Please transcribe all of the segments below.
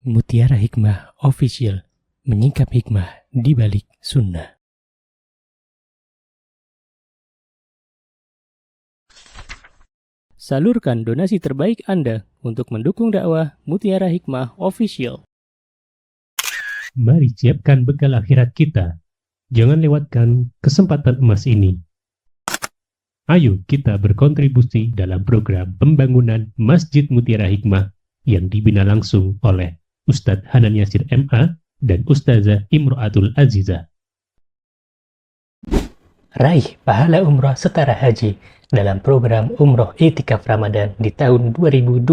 Mutiara Hikmah Official, menyingkap hikmah di balik sunnah. Salurkan donasi terbaik Anda untuk mendukung dakwah Mutiara Hikmah Official. Mari siapkan bekal akhirat kita. Jangan lewatkan kesempatan emas ini. Ayo kita berkontribusi dalam program pembangunan Masjid Mutiara Hikmah yang dibina langsung oleh Ustadz Hanan Yasir MA dan Ustazah Imro'atul Azizah. Raih pahala umroh setara haji dalam program Umroh Iktikaf Ramadan di tahun 2026.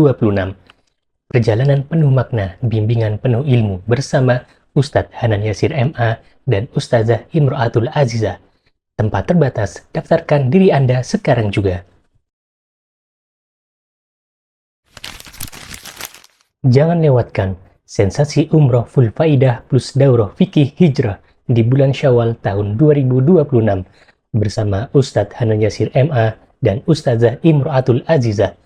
Perjalanan penuh makna, bimbingan penuh ilmu bersama Ustadz Hanan Yasir MA dan Ustazah Imro'atul Azizah. Tempat terbatas, daftarkan diri Anda sekarang juga. Jangan lewatkan sensasi umroh full faidah plus daurah fikih hijrah di bulan Syawal tahun 2026 bersama Ustadz Hanan Yasir MA dan Ustazah Imro'atul Azizah.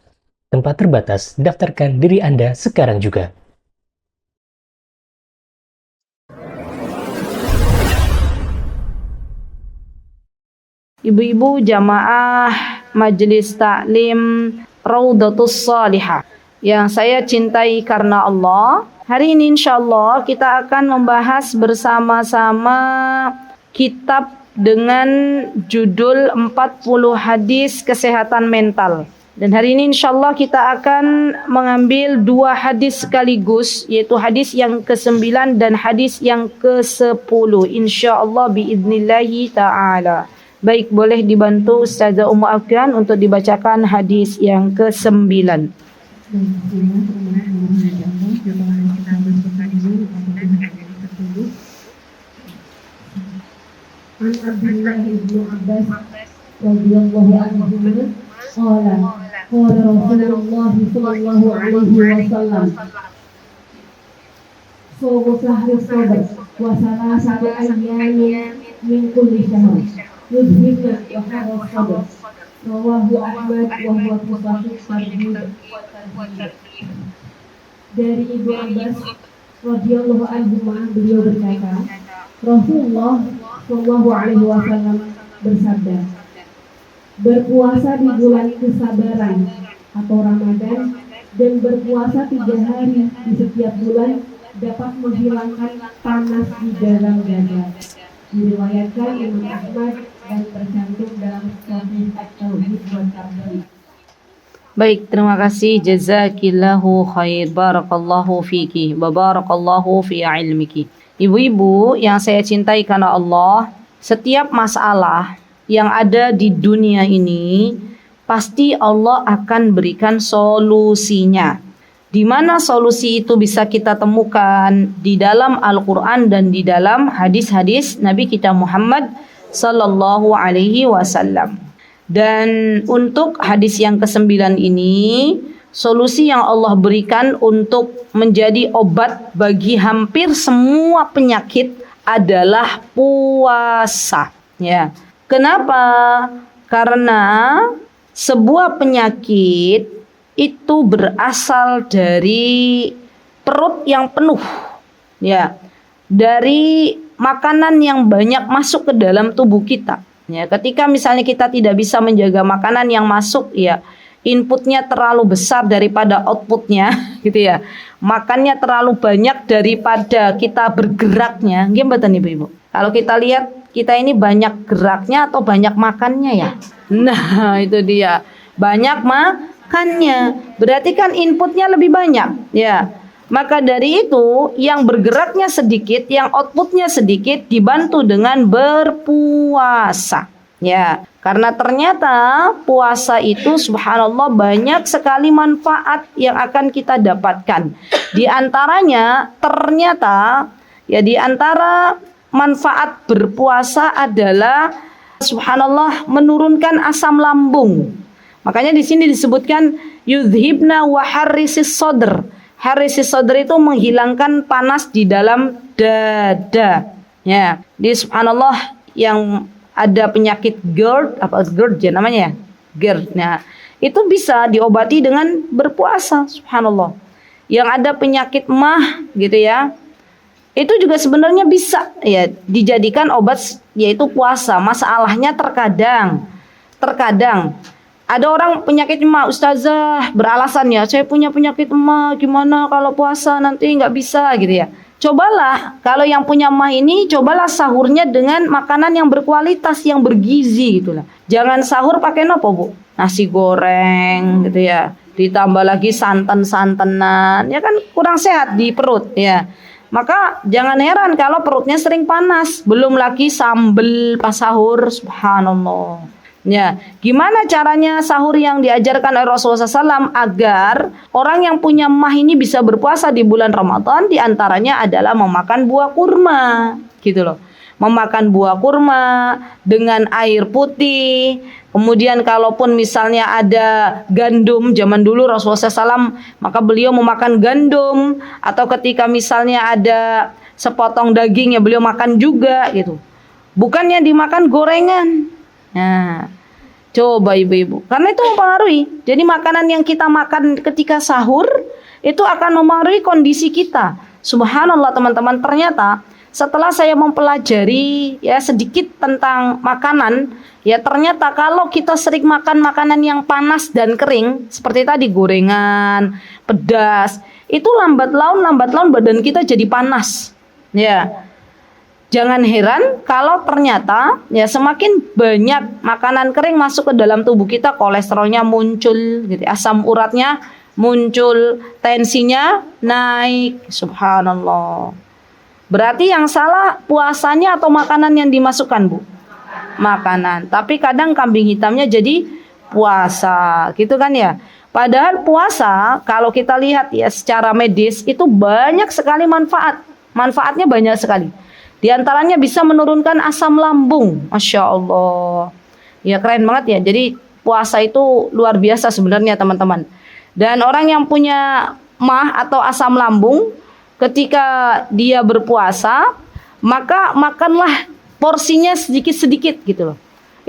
Tempat terbatas, daftarkan diri Anda sekarang juga. Ibu-ibu jamaah Majelis Taklim Raudatus Salihah yang saya cintai karena Allah, hari ini insyaallah kita akan membahas bersama-sama kitab dengan judul 40 hadis kesehatan mental. Dan hari ini insyaallah kita akan mengambil 2 hadis sekaligus, yaitu hadis yang ke-9 dan hadis yang ke-10 insyaallah biidnillahi ta'ala. Baik, boleh dibantu Ustazah Ummu Afgan untuk dibacakan hadis yang ke-9. An Abdullah bin Abbas radhiyallahu anhu qala qala Rasulullah sallallahu alaihi wasallam Sawmu sahri sabr wa salasatu ayyamin min kulli shahr yudhibna wa harra sabr rawahu Ahmad wa huwa sahih tarhib. Dari Ibu Abbas radhiyallahu anhu beliau berkata, Rasulullah Shallallahu Alaihi Wasallam bersabda, berpuasa di bulan kesabaran atau Ramadan dan berpuasa 3 hari di setiap bulan dapat menghilangkan panas di dalam dada. Diriwayatkan Imam Ahmad dan tercantum dalam Sahih At-Tauhid wa Tarhib. Baik, terima kasih. Jazakillahu khair. Barakallahu fiki. Barakallahu fi ilmiki. Ibu-ibu yang saya cintai karena Allah, setiap masalah yang ada di dunia ini pasti Allah akan berikan solusinya. Di mana solusi itu bisa kita temukan di dalam Al-Quran dan di dalam hadis-hadis Nabi kita Muhammad sallallahu alaihi wasallam. Dan untuk hadis yang ke-9 ini, solusi yang Allah berikan untuk menjadi obat bagi hampir semua penyakit adalah puasa. Ya. Kenapa? Karena sebuah penyakit itu berasal dari perut yang penuh. Ya. Dari makanan yang banyak masuk ke dalam tubuh kita. Ya, ketika misalnya kita tidak bisa menjaga makanan yang masuk, ya inputnya terlalu besar daripada outputnya, gitu ya. Makannya terlalu banyak daripada kita bergeraknya. Gimana ibu-ibu? Kalau kita lihat kita ini banyak geraknya atau banyak makannya ya? Nah itu dia, banyak makannya. Berarti kan inputnya lebih banyak, ya. Maka dari itu yang bergeraknya sedikit, yang outputnya sedikit dibantu dengan berpuasa. Ya, karena ternyata puasa itu subhanallah banyak sekali manfaat yang akan kita dapatkan. Di antaranya ternyata ya di antara manfaat berpuasa adalah subhanallah menurunkan asam lambung. Makanya di sini disebutkan yudhibna wa harrisis sodr. Harrisis sodr itu menghilangkan panas di dalam dada. Ya, di subhanallah yang ada penyakit GERD, GERD ya namanya ya, GERD. Nah, itu bisa diobati dengan berpuasa, subhanallah. yang ada penyakit mah gitu ya, itu juga sebenarnya bisa ya dijadikan obat, yaitu puasa. Masalahnya terkadang ada orang penyakit mah, ustazah beralasan ya, saya punya penyakit mah, gimana kalau puasa nanti nggak bisa gitu ya. Cobalah kalau yang punya mah ini, cobalah sahurnya dengan makanan yang berkualitas, yang bergizi gitulah. Jangan sahur pakai nopo Bu? Nasi goreng gitu ya, ditambah lagi santan-santanan, ya kan kurang sehat di perut ya. Maka jangan heran kalau perutnya sering panas, belum lagi sambel pas sahur, subhanallah. Ya, gimana caranya sahur yang diajarkan oleh Rasulullah SAW agar orang yang punya mah ini bisa berpuasa di bulan Ramadan? Di antaranya adalah memakan buah kurma, gitu loh. Memakan buah kurma dengan air putih. Kemudian kalaupun misalnya ada gandum, zaman dulu Rasulullah SAW, maka beliau memakan gandum. Atau ketika misalnya ada sepotong daging ya beliau makan juga gitu. Bukannya dimakan gorengan. Nah, coba ibu-ibu, karena itu mempengaruhi. Jadi makanan yang kita makan ketika sahur itu akan mempengaruhi kondisi kita. Subhanallah teman-teman, ternyata setelah saya mempelajari ya sedikit tentang makanan, ya ternyata kalau kita sering makan makanan yang panas dan kering seperti tadi gorengan, pedas, itu lambat laun badan kita jadi panas. Ya. Jangan heran kalau ternyata ya semakin banyak makanan kering masuk ke dalam tubuh kita, kolesterolnya muncul, gitu, asam uratnya muncul, tensinya naik. Subhanallah. Berarti yang salah puasanya atau makanan yang dimasukkan, Bu? Makanan. Tapi kadang kambing hitamnya jadi puasa, gitu kan ya. Padahal puasa kalau kita lihat ya secara medis itu banyak sekali manfaat. Manfaatnya banyak sekali. Di antaranya bisa menurunkan asam lambung. Masya Allah. Ya keren banget ya. Jadi puasa itu luar biasa sebenarnya teman-teman. Dan orang yang punya mah atau asam lambung, ketika dia berpuasa, maka makanlah porsinya sedikit-sedikit gitu loh.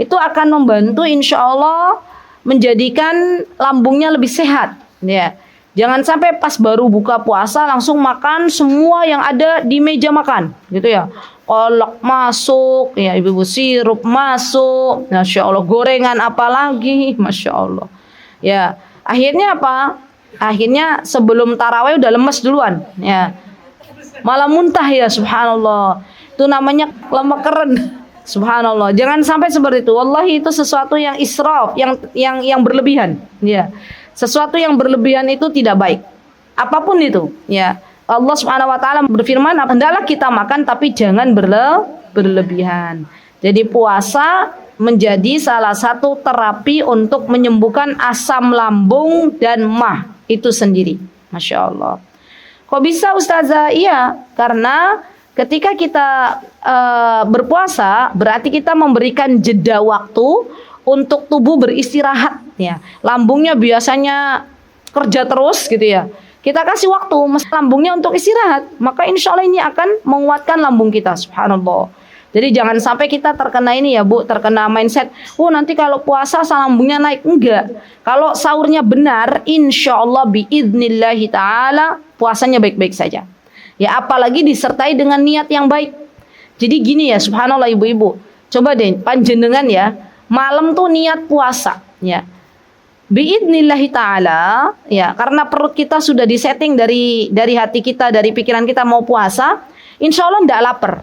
Itu akan membantu insya Allah menjadikan lambungnya lebih sehat. Ya. Jangan sampai pas baru buka puasa langsung makan semua yang ada di meja makan, gitu ya. Kolak masuk, ya ibu-ibu, sirup masuk, masya Allah, gorengan apalagi, masya Allah. Ya, akhirnya apa? Akhirnya sebelum tarawih udah lemes duluan, ya. Malah muntah ya, subhanallah. Itu namanya lemak keren. Subhanallah. Jangan sampai seperti itu. Wallahi itu sesuatu yang israf, yang berlebihan, ya. Sesuatu yang berlebihan itu tidak baik. Apapun itu, ya. Allah Subhanahu wa taala berfirman, "Hendaklah kita makan tapi jangan berlebihan." Jadi puasa menjadi salah satu terapi untuk menyembuhkan asam lambung dan mah itu sendiri. Masya Allah. Kok bisa Ustazah? Iya, karena ketika kita berpuasa berarti kita memberikan jeda waktu untuk tubuh beristirahat ya. Lambungnya biasanya kerja terus gitu ya. Kita kasih waktu lambungnya untuk istirahat, maka insya Allah ini akan menguatkan lambung kita. Subhanallah. Jadi jangan sampai kita terkena ini ya Bu, terkena mindset, nanti kalau puasa lambungnya naik. Enggak. Kalau sahurnya benar, insya Allah biidnillahi ta'ala puasanya baik-baik saja. Ya apalagi disertai dengan niat yang baik. Jadi gini ya, subhanallah ibu-ibu. Coba deh panjenengan ya, malam tuh niat puasa ya. Biidnillahi ta'ala ya, karena perut kita sudah disetting dari hati kita, dari pikiran kita mau puasa, insya Allah tidak lapar.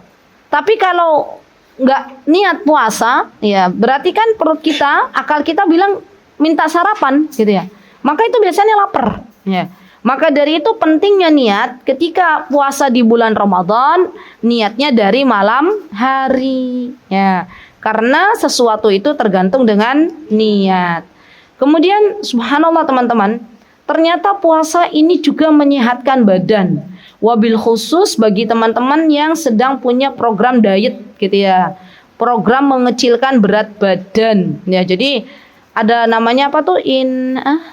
Tapi kalau nggak niat puasa ya, berarti kan perut kita, akal kita bilang minta sarapan gitu ya, maka itu biasanya lapar ya. Maka dari itu pentingnya niat ketika puasa di bulan Ramadan, niatnya dari malam hari ya, karena sesuatu itu tergantung dengan niat. Kemudian subhanallah teman-teman, ternyata puasa ini juga menyehatkan badan. Wabil khusus bagi teman-teman yang sedang punya program diet gitu ya. Program mengecilkan berat badan. Ya, jadi ada namanya apa tuh?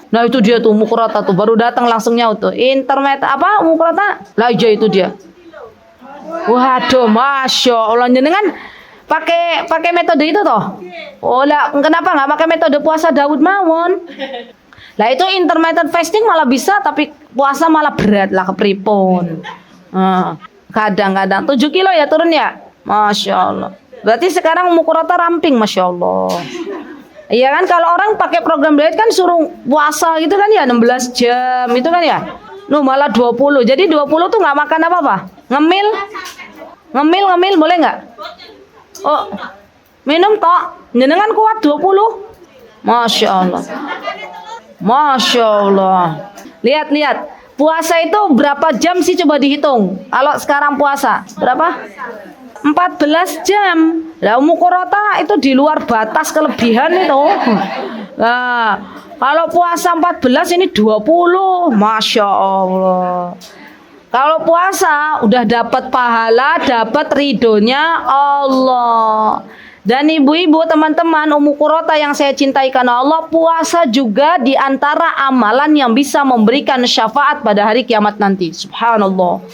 Nah itu dia tuh Mukrata tuh baru datang langsung nyaut tuh. Mukrata? Lah iya itu dia. Waduh, masya Allah, jenengan pakai metode itu toh? Oh lah, kenapa nggak pakai metode puasa Daud mawon? Lah itu intermittent fasting malah bisa, tapi puasa malah berat lah kepripun. Kadang-kadang 7 kilo ya turun ya. Masya Allah. Berarti sekarang Mukurata ramping, Masya Allah. Iya kan, kalau orang pakai program diet kan suruh puasa gitu kan ya 16 jam itu kan ya. Malah 20. Jadi 20 tuh nggak makan apa-apa. Ngemil boleh nggak? Oh, minum tok. Jenengan kuat 20. Masya Allah. Masya Allah. Lihat. Puasa itu berapa jam sih coba dihitung? Kalau sekarang puasa berapa? 14 jam. Lah Mukurata itu di luar batas kelebihan itu. Nah, kalau puasa 14 ini 20. Masya Allah. Kalau puasa udah dapat pahala, dapat ridhonya Allah. Dan ibu-ibu, teman-teman, Mukurata yang saya cintai karena Allah, puasa juga di antara amalan yang bisa memberikan syafaat pada hari kiamat nanti. Subhanallah.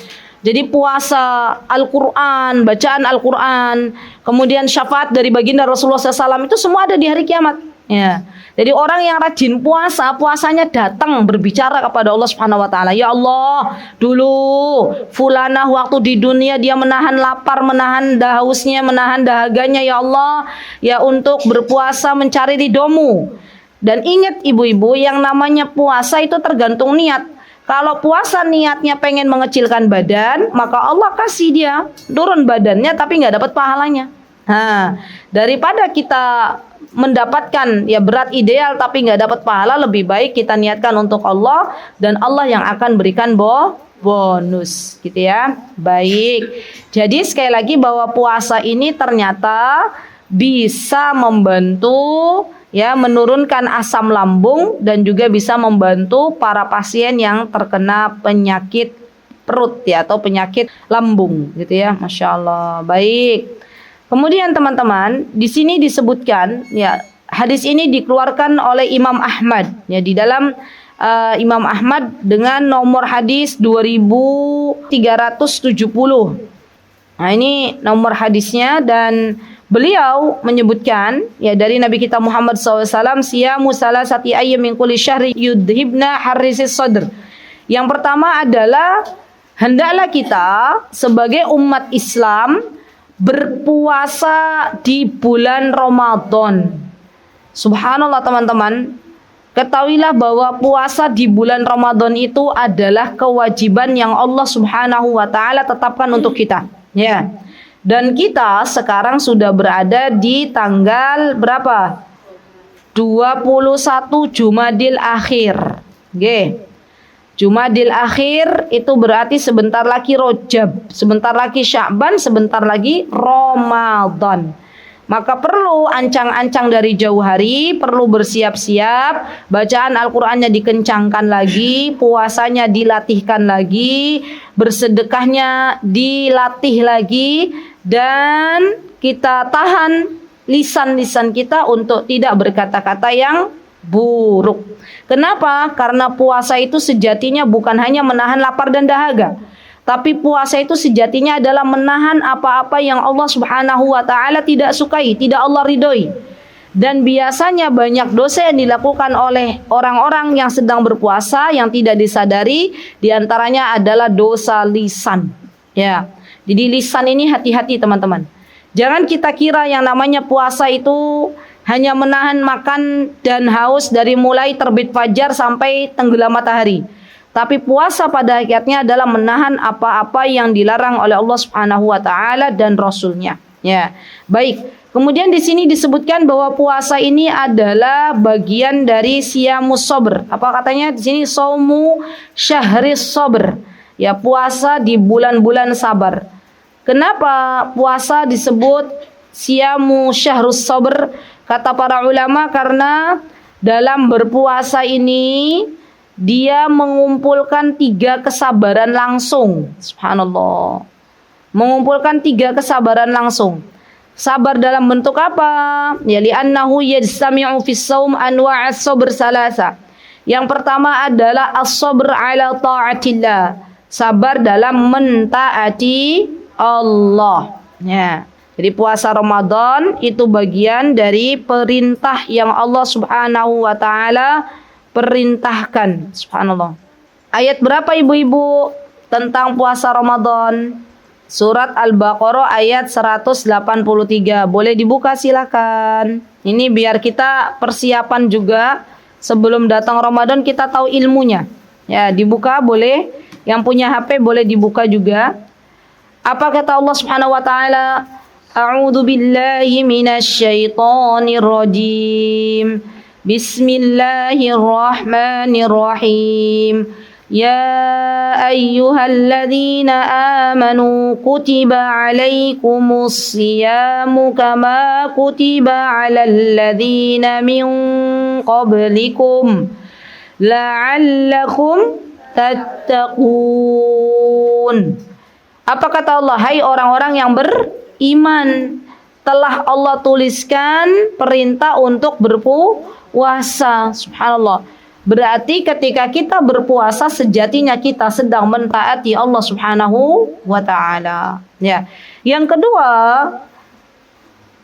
Jadi puasa, Al-Quran, bacaan Al-Quran, kemudian syafaat dari baginda Rasulullah SAW itu semua ada di hari kiamat. Ya. Jadi orang yang rajin puasa, puasanya datang berbicara kepada Allah Subhanahu Wa Taala. Ya Allah, dulu fulanah waktu di dunia dia menahan lapar, menahan hausnya, menahan dahaganya. Ya Allah, ya untuk berpuasa mencari ridhomu. Dan ingat ibu-ibu, yang namanya puasa itu tergantung niat. Kalau puasa niatnya pengen mengecilkan badan, maka Allah kasih dia turun badannya tapi nggak dapat pahalanya. Nah, daripada kita mendapatkan ya berat ideal tapi nggak dapat pahala, lebih baik kita niatkan untuk Allah dan Allah yang akan berikan bonus, gitu ya. Baik. Jadi sekali lagi bahwa puasa ini ternyata bisa membantu ya menurunkan asam lambung dan juga bisa membantu para pasien yang terkena penyakit perut ya atau penyakit lambung gitu ya. Masya Allah. Baik. Kemudian teman-teman, di sini disebutkan ya hadis ini dikeluarkan oleh Imam Ahmad ya di dalam Imam Ahmad dengan nomor hadis 2370. Nah, ini nomor hadisnya dan beliau menyebutkan ya dari Nabi kita Muhammad SAW, siyamu salasati ayyam min kulli syahri yudhibna harrisis sadr. Yang pertama adalah hendaklah kita sebagai umat Islam berpuasa di bulan Ramadan. Subhanallah teman-teman. Ketahuilah bahwa puasa di bulan Ramadan itu adalah kewajiban yang Allah Subhanahu wa taala tetapkan untuk kita. Ya. Dan kita sekarang sudah berada di tanggal berapa? 21 Jumadil Akhir. Oke. Jumadil Akhir itu berarti sebentar lagi Rajab, sebentar lagi Sya'ban, sebentar lagi Ramadan. Maka perlu ancang-ancang dari jauh hari, perlu bersiap-siap, bacaan Al-Qur'annya dikencangkan lagi, puasanya dilatihkan lagi, bersedekahnya dilatih lagi, dan kita tahan lisan-lisan kita untuk tidak berkata-kata yang buruk. Kenapa? Karena puasa itu sejatinya bukan hanya menahan lapar dan dahaga, tapi puasa itu sejatinya adalah menahan apa-apa yang Allah Subhanahu wa taala tidak sukai, tidak Allah ridhoi. Dan biasanya banyak dosa yang dilakukan oleh orang-orang yang sedang berpuasa yang tidak disadari, diantaranya adalah dosa lisan. Ya. Jadi lisan ini hati-hati teman-teman. Jangan kita kira yang namanya puasa itu hanya menahan makan dan haus dari mulai terbit fajar sampai tenggelam matahari. Tapi puasa pada hakikatnya adalah menahan apa-apa yang dilarang oleh Allah Subhanahu wa taala dan Rasulnya. Ya. Baik. Kemudian di sini disebutkan bahwa puasa ini adalah bagian dari siyamus sabr. Apa katanya di sini? Saumu syahris sabr. Ya, puasa di bulan-bulan sabar. Kenapa puasa disebut siyamu syahrus sabr? Kata para ulama karena dalam berpuasa ini dia mengumpulkan 3 kesabaran langsung. Subhanallah. Mengumpulkan 3 kesabaran langsung. Sabar dalam bentuk apa? Ya li'annahu yajtami'u fis shaum anwa'as sabr salasa. Yang pertama adalah as-sabr ala ta'atillah. Sabar dalam mentaati Allah. Ya. Jadi puasa Ramadan itu bagian dari perintah yang Allah Subhanahu wa taala diperintahkan. Subhanallah. Ayat berapa ibu-ibu tentang puasa Ramadan? Surat Al-Baqarah ayat 183. Boleh dibuka silakan. Ini biar kita persiapan juga sebelum datang Ramadan kita tahu ilmunya. Ya, dibuka boleh. Yang punya HP boleh dibuka juga. Apa kata Allah Subhanahu wa taala? A'udzu billahi minasy syaithanir rajim. Bismillahirrahmanirrahim. يا أيها الذين آمنوا كتب عليكم الصيام كما كتب على الذين من قبلكم لعلكم تتقون. Apa kata Allah? Hai orang-orang yang beriman, telah Allah tuliskan perintah untuk berpuasa. Subhanallah. Berarti ketika kita berpuasa sejatinya kita sedang mentaati Allah Subhanahu wa taala. Ya. Yang kedua,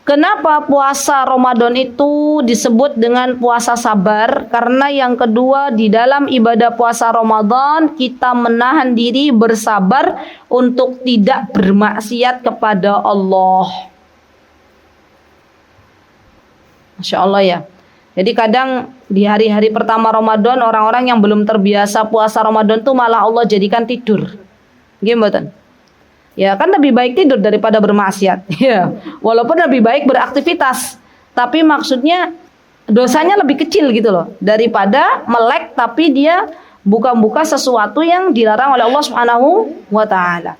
kenapa puasa Ramadan itu disebut dengan puasa sabar? Karena yang kedua di dalam ibadah puasa Ramadan kita menahan diri bersabar untuk tidak bermaksiat kepada Allah. Masya Allah ya. Jadi kadang di hari-hari pertama Ramadan orang-orang yang belum terbiasa puasa Ramadan tuh malah Allah jadikan tidur. Gimana? Ya kan lebih baik tidur daripada bermaksiat. Ya, walaupun lebih baik beraktivitas, tapi maksudnya dosanya lebih kecil gitu loh daripada melek tapi dia buka-buka sesuatu yang dilarang oleh Allah Subhanahu wa taala.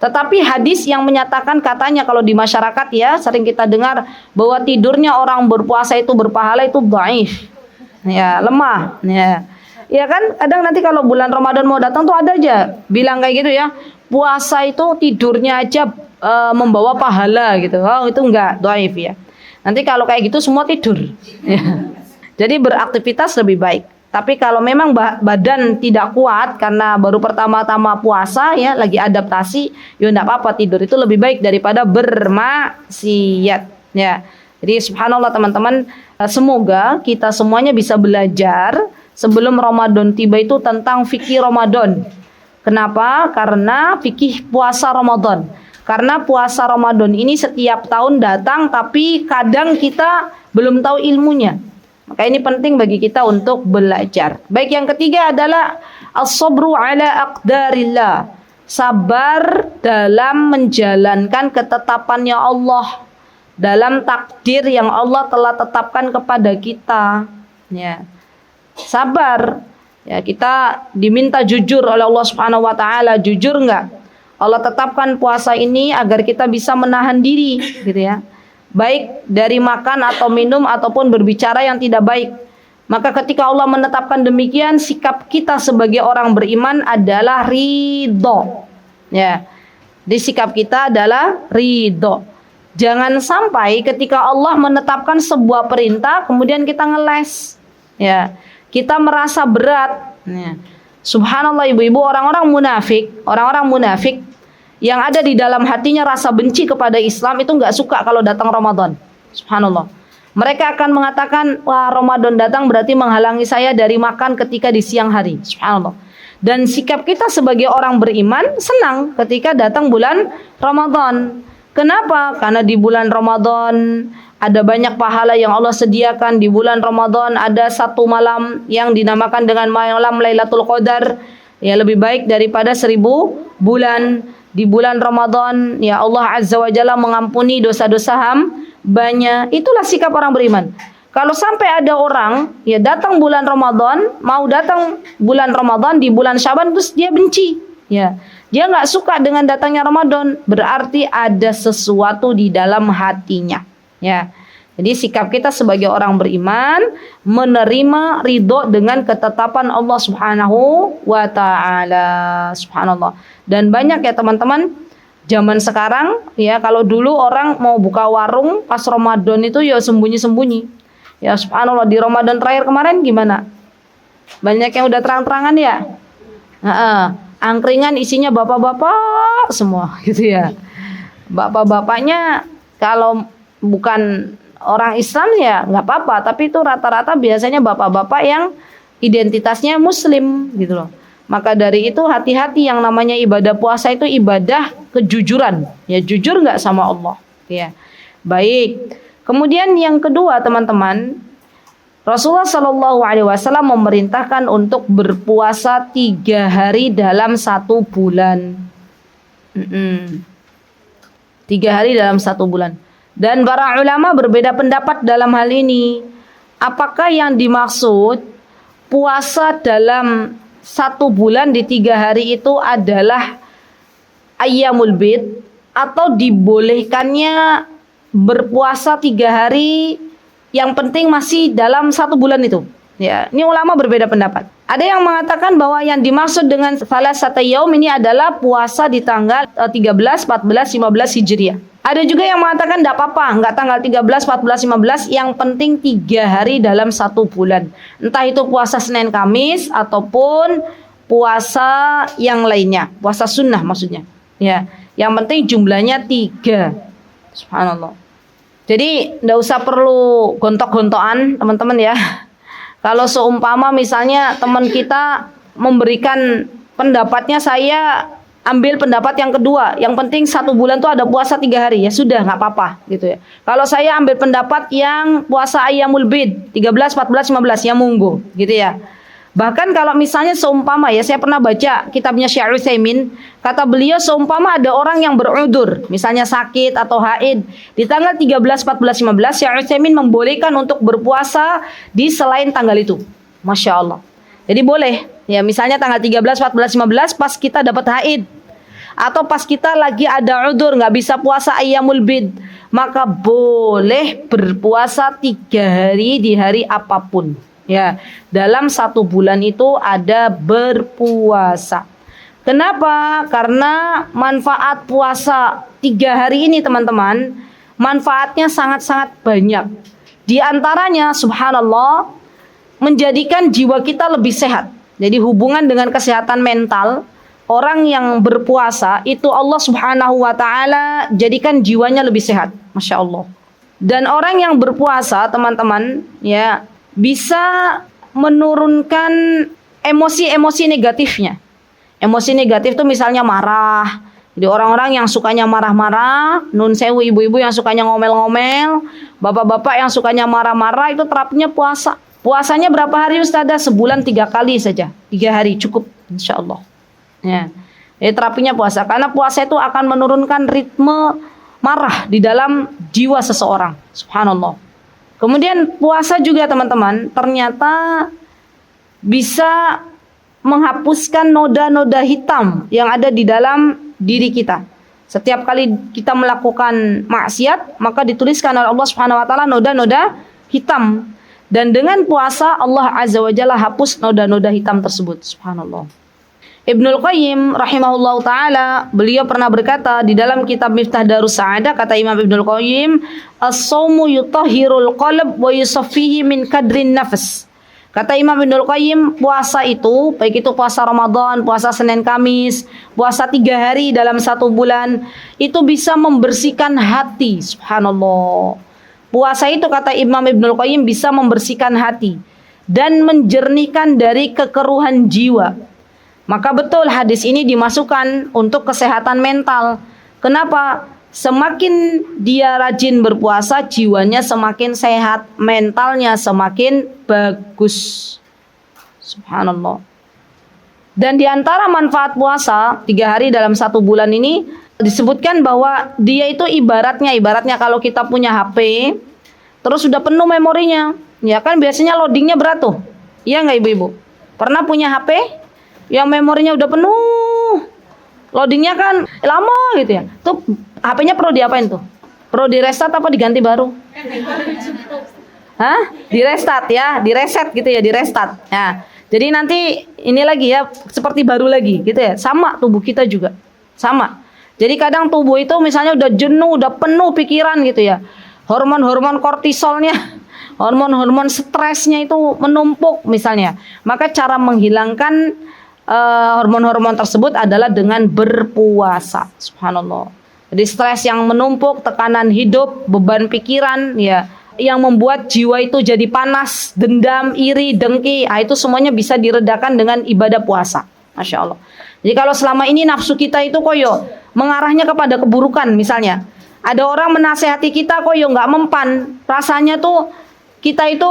Tetapi hadis yang menyatakan katanya kalau di masyarakat ya sering kita dengar bahwa tidurnya orang berpuasa itu berpahala itu dhaif. Ya, lemah. Ya. Ya kan kadang nanti kalau bulan Ramadan mau datang tuh ada aja bilang kayak gitu ya. Puasa itu tidurnya aja membawa pahala gitu. Oh, itu enggak dhaif ya. Nanti kalau kayak gitu semua tidur. Ya. Jadi beraktivitas lebih baik. Tapi kalau memang badan tidak kuat karena baru pertama-tama puasa ya lagi adaptasi, ya enggak apa-apa tidur itu lebih baik daripada bermaksiat ya. Jadi subhanallah teman-teman, semoga kita semuanya bisa belajar sebelum Ramadan tiba itu tentang fikih Ramadan. Kenapa? Karena fikih puasa Ramadan. Karena puasa Ramadan ini setiap tahun datang tapi kadang kita belum tahu ilmunya. Maka ini penting bagi kita untuk belajar. Baik, yang ketiga adalah as-sabru ala aqdarillah. Sabar dalam menjalankan ketetapannya Allah, dalam takdir yang Allah telah tetapkan kepada kita. Ya. Sabar. Ya, kita diminta jujur oleh Allah Subhanahu wa taala. Jujur enggak? Allah tetapkan puasa ini agar kita bisa menahan diri, gitu ya. Baik dari makan atau minum ataupun berbicara yang tidak baik. Maka ketika Allah menetapkan demikian, sikap kita sebagai orang beriman adalah ridho. Ya, di sikap kita adalah ridho. Jangan sampai ketika Allah menetapkan sebuah perintah kemudian kita ngeles. Ya, kita merasa berat. Ya. Subhanallah ibu-ibu, orang-orang munafik yang ada di dalam hatinya rasa benci kepada Islam itu nggak suka kalau datang Ramadan. Subhanallah. Mereka akan mengatakan, wah Ramadan datang berarti menghalangi saya dari makan ketika di siang hari. Subhanallah. Dan sikap kita sebagai orang beriman senang ketika datang bulan Ramadan. Kenapa? Karena di bulan Ramadan ada banyak pahala yang Allah sediakan. Di bulan Ramadan ada satu malam yang dinamakan dengan malam Lailatul Qadar. Ya, lebih baik daripada 1000 bulan. Di bulan Ramadan, ya Allah Azza wa Jalla mengampuni dosa-dosa hambanya. Itulah sikap orang beriman. Kalau sampai ada orang, ya datang bulan Ramadan, mau datang bulan Ramadan di bulan Syaban, terus dia benci. Ya, dia nggak suka dengan datangnya Ramadan, berarti ada sesuatu di dalam hatinya. Ya, jadi sikap kita sebagai orang beriman menerima ridho dengan ketetapan Allah Subhanahu wa taala. Subhanallah. Dan banyak ya teman-teman zaman sekarang ya, kalau dulu orang mau buka warung pas Ramadan itu ya sembunyi-sembunyi. Ya subhanallah, di Ramadan terakhir kemarin gimana? Banyak yang udah terang-terangan ya. Angkringan isinya bapak-bapak semua gitu ya. Bapak-bapaknya kalau bukan orang Islam ya nggak apa-apa, tapi itu rata-rata biasanya bapak-bapak yang identitasnya muslim gitu loh. Maka dari itu hati-hati, yang namanya ibadah puasa itu ibadah kejujuran. Ya, jujur nggak sama Allah. Ya, baik. Kemudian yang kedua teman-teman, Rasulullah Shallallahu Alaihi Wasallam memerintahkan untuk berpuasa 3 hari dalam 1 bulan. 3 hari dalam 1 bulan. Dan para ulama berbeda pendapat dalam hal ini. Apakah yang dimaksud puasa dalam 1 bulan di 3 hari itu adalah ayyamul bid, atau dibolehkannya berpuasa 3 hari yang penting masih dalam 1 bulan itu? Ya, ini ulama berbeda pendapat. Ada yang mengatakan bahwa yang dimaksud dengan salasata yaum ini adalah puasa di tanggal 13, 14, 15 Hijriah. Ada juga yang mengatakan tidak apa-apa, nggak tanggal 13, 14, 15, yang penting 3 hari dalam 1 bulan. Entah itu puasa Senin Kamis ataupun puasa yang lainnya, puasa sunnah maksudnya. Ya, yang penting jumlahnya 3. Subhanallah. Jadi tidak usah perlu gontok-gontokan teman-teman ya. Kalau seumpama misalnya teman kita memberikan pendapatnya, saya ambil pendapat yang kedua, yang penting 1 bulan tuh ada puasa 3 hari, ya sudah nggak apa-apa gitu ya. Kalau saya ambil pendapat yang puasa ayyamul bid 13, 14, 15, ya monggo gitu ya. Bahkan kalau misalnya seumpama ya, saya pernah baca kitabnya Syekh Utsaimin, kata beliau seumpama ada orang yang berudzur, misalnya sakit atau haid, di tanggal 13, 14, 15 Syekh Utsaimin membolehkan untuk berpuasa di selain tanggal itu. Masya Allah. Jadi boleh ya, misalnya tanggal 13, 14, 15 pas kita dapat haid, atau pas kita lagi ada udzur nggak bisa puasa ayyamul bid, maka boleh berpuasa 3 hari di hari apapun. Ya, dalam 1 bulan itu ada berpuasa. Kenapa? Karena manfaat puasa 3 hari ini teman-teman, manfaatnya sangat-sangat banyak. Di antaranya subhanallah, menjadikan jiwa kita lebih sehat. Jadi hubungan dengan kesehatan mental, orang yang berpuasa itu Allah Subhanahu wa taala jadikan jiwanya lebih sehat. Masya Allah. Dan orang yang berpuasa teman-teman ya, bisa menurunkan emosi-emosi negatifnya. Emosi negatif itu misalnya marah. Jadi orang-orang yang sukanya marah-marah, nun sewu, ibu-ibu yang sukanya ngomel-ngomel, bapak-bapak yang sukanya marah-marah, itu terapinya puasa. Puasanya berapa hari Ustazah? Sebulan 3 kali saja. 3 hari cukup insya Allah. Ya. Jadi terapinya puasa. Karena puasa itu akan menurunkan ritme marah di dalam jiwa seseorang. Subhanallah. Kemudian puasa juga teman-teman ternyata bisa menghapuskan noda-noda hitam yang ada di dalam diri kita. Setiap kali kita melakukan maksiat, maka dituliskan oleh Allah Subhanahu wa taala noda-noda hitam. Dan dengan puasa Allah Azza wa Jalla hapus noda-noda hitam tersebut. Subhanallah. Ibnul Qayyim rahimahullahu taala, beliau pernah berkata di dalam kitab Miftah Darus Sa'adah, kata Imam Ibnul Qayyim, as-shaumu yutahhirul qalb wa yusaffihi min kadrin nafs. Kata Imam Ibnul Qayyim, puasa itu, baik itu puasa Ramadan, puasa Senin Kamis, puasa 3 hari dalam 1 bulan, itu bisa membersihkan hati. Subhanallah. Puasa itu kata Imam Ibnul Qayyim bisa membersihkan hati dan menjernihkan dari kekeruhan jiwa. Maka betul hadis ini dimasukkan untuk kesehatan mental. Kenapa? Semakin dia rajin berpuasa, jiwanya semakin sehat, mentalnya semakin bagus. Subhanallah. Dan di antara manfaat puasa 3 hari dalam 1 bulan ini disebutkan bahwa dia itu ibaratnya kalau kita punya HP, terus sudah penuh memorinya, ya kan biasanya loadingnya berat tuh. Iya nggak ibu-ibu? Pernah punya HP yang memorinya udah penuh, loadingnya kan lama gitu ya, tuh HP-nya perlu diapain tuh? Perlu di restart apa diganti baru? Hah? Di restart ya, di reset gitu ya, di restart. Nah, jadi nanti ini lagi ya, seperti baru lagi gitu ya. Sama tubuh kita juga, sama. Jadi kadang tubuh itu misalnya udah jenuh, udah penuh pikiran gitu ya, hormon-hormon kortisolnya, hormon-hormon stresnya itu menumpuk misalnya. Maka cara menghilangkan hormon-hormon tersebut adalah dengan berpuasa. Subhanallah. Jadi stres yang menumpuk, tekanan hidup, beban pikiran ya yang membuat jiwa itu jadi panas, dendam, iri, dengki, itu semuanya bisa diredakan dengan ibadah puasa. Masya Allah. Jadi kalau selama ini nafsu kita itu koyo mengarahnya kepada keburukan, misalnya ada orang menasehati kita koyo nggak mempan, rasanya tuh kita itu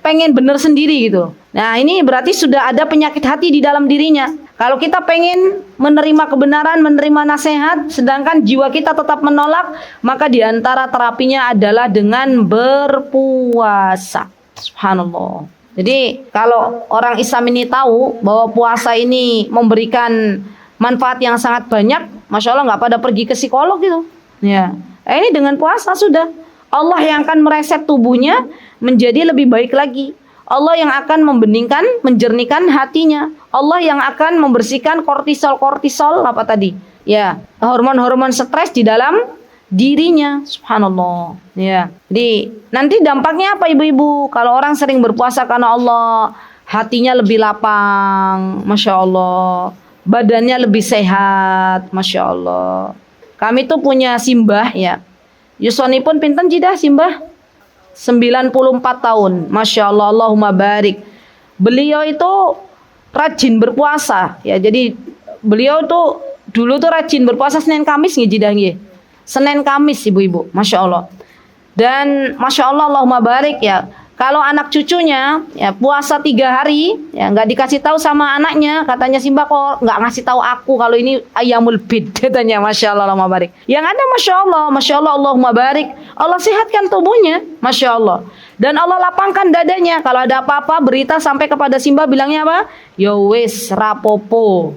pengen bener sendiri gitu. Nah ini berarti sudah ada penyakit hati di dalam dirinya. Kalau kita pengen menerima kebenaran, menerima nasihat, sedangkan jiwa kita tetap menolak, maka diantara terapinya adalah dengan berpuasa. Subhanallah. Jadi kalau orang Islam ini tahu bahwa puasa ini memberikan manfaat yang sangat banyak, Masya Allah nggak pada pergi ke psikolog gitu. Ya, ini dengan puasa sudah. Allah yang akan mereset tubuhnya menjadi lebih baik lagi. Allah yang akan membeningkan, menjernihkan hatinya. Allah yang akan membersihkan kortisol apa tadi? Ya, hormon-hormon stres di dalam dirinya. Subhanallah. Ya. Jadi nanti dampaknya apa ibu-ibu? Kalau orang sering berpuasa karena Allah, hatinya lebih lapang, Masya Allah. Badannya lebih sehat, Masya Allah. Kami tuh punya simbah ya. Yuswanipun pinten jidah simbah? 94 tahun. Masya Allah, Allahumma barik. Beliau itu rajin berpuasa ya. Jadi beliau tuh dulu tuh rajin berpuasa Senin Kamis nggih jidah nggih. Senin Kamis ibu-ibu. Masya Allah. Dan Masya Allah, Allahumma barik ya. Kalau anak cucunya ya puasa 3 hari ya nggak dikasih tahu sama anaknya, katanya Simba kok nggak ngasih tahu aku kalau ini ayamul bid, katanya. Masya Allah, Allahumma barik. Yang ada Masya Allah, Allahumma barik. Allah sehatkan tubuhnya, Masya Allah. Dan Allah lapangkan dadanya. Kalau ada apa-apa berita sampai kepada Simba bilangnya apa? Yo wis rapopo.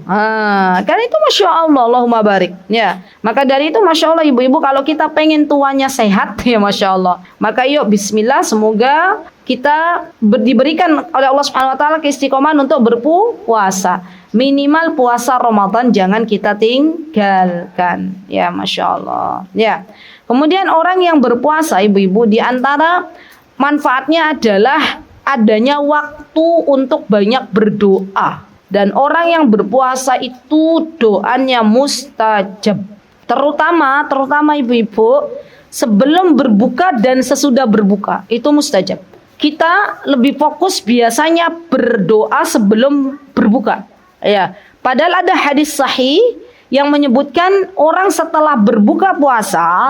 Kan itu Masya Allah, Allahumma barik. Ya, maka dari itu Masya Allah ibu-ibu, kalau kita pengen tuanya sehat ya Masya Allah, maka yuk Bismillah, semoga kita diberikan oleh Allah Subhanahu Wa Taala keistiqomahan untuk berpuasa. Minimal puasa Ramadan jangan kita tinggalkan. Ya Masya Allah. Ya. Kemudian orang yang berpuasa ibu-ibu, di antara manfaatnya adalah adanya waktu untuk banyak berdoa. Dan orang yang berpuasa itu doanya mustajab. Terutama ibu-ibu, sebelum berbuka dan sesudah berbuka itu mustajab. Kita lebih fokus biasanya berdoa sebelum berbuka. Ya, padahal ada hadis sahih yang menyebutkan orang setelah berbuka puasa,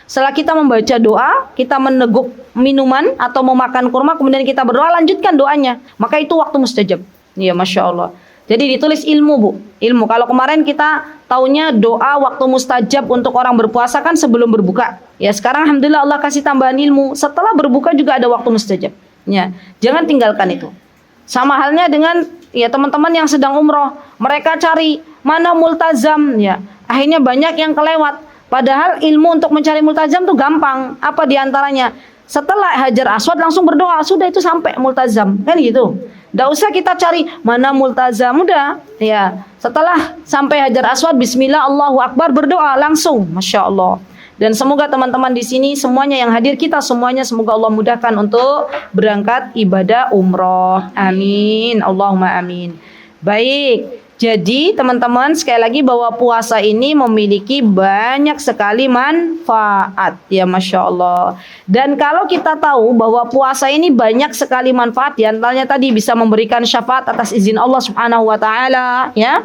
setelah kita membaca doa, kita meneguk minuman atau memakan kurma, kemudian kita berdoa, lanjutkan doanya, maka itu waktu mustajab. Ya Masya Allah. Jadi ditulis ilmu bu, ilmu. Kalau kemarin kita taunya doa waktu mustajab untuk orang berpuasa kan sebelum berbuka. Ya sekarang alhamdulillah Allah kasih tambahan ilmu. Setelah berbuka juga ada waktu mustajab. Ya, jangan tinggalkan itu. Sama halnya dengan ya teman-teman yang sedang umroh, mereka cari mana multazam ya. Akhirnya banyak yang kelewat. Padahal ilmu untuk mencari multazam tuh gampang. Apa diantaranya? Setelah Hajar Aswad langsung berdoa, sudah itu sampai multazam, kan gitu. Nggak usah kita cari mana multazam, udah ya. Setelah sampai Hajar Aswad, Bismillah, Allahu Akbar, berdoa langsung, Masya Allah. Dan semoga teman-teman di sini semuanya yang hadir, kita semuanya semoga Allah mudahkan untuk berangkat ibadah umroh. Amin, Allahumma amin. Baik. Jadi teman-teman sekali lagi bahwa puasa ini memiliki banyak sekali manfaat ya Masya Allah. Dan kalau kita tahu bahwa puasa ini banyak sekali manfaat, ya antaranya tadi bisa memberikan syafaat atas izin Allah Subhanahu Wa Taala ya,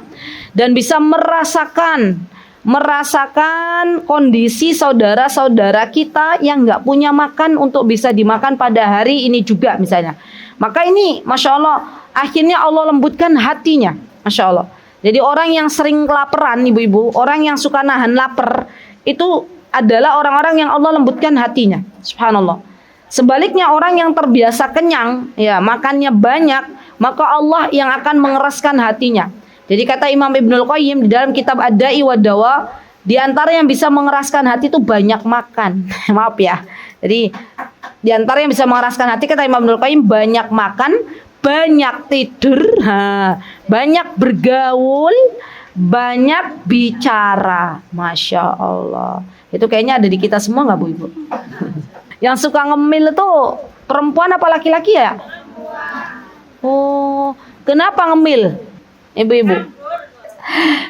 dan bisa merasakan kondisi saudara-saudara kita yang nggak punya makan untuk bisa dimakan pada hari ini juga misalnya. Maka ini Masya Allah akhirnya Allah lembutkan hatinya. Masya Allah. Jadi orang yang sering kelaparan ibu-ibu, orang yang suka nahan lapar, itu adalah orang-orang yang Allah lembutkan hatinya. Subhanallah. Sebaliknya orang yang terbiasa kenyang, ya makannya banyak, maka Allah yang akan mengeraskan hatinya. Jadi kata Imam Ibnul Qayyim di dalam kitab Ad-Da'i wa Dawa, di antara yang bisa mengeraskan hati itu banyak makan. Maaf ya. Jadi di antara yang bisa mengeraskan hati kata Imam Ibnul Qayyim, banyak makan, banyak tidur, banyak bergaul, banyak bicara. Masya Allah. Itu kayaknya ada di kita semua nggak bu ibu? Yang suka ngemil itu perempuan apa laki-laki ya? Oh, kenapa ngemil ibu-ibu?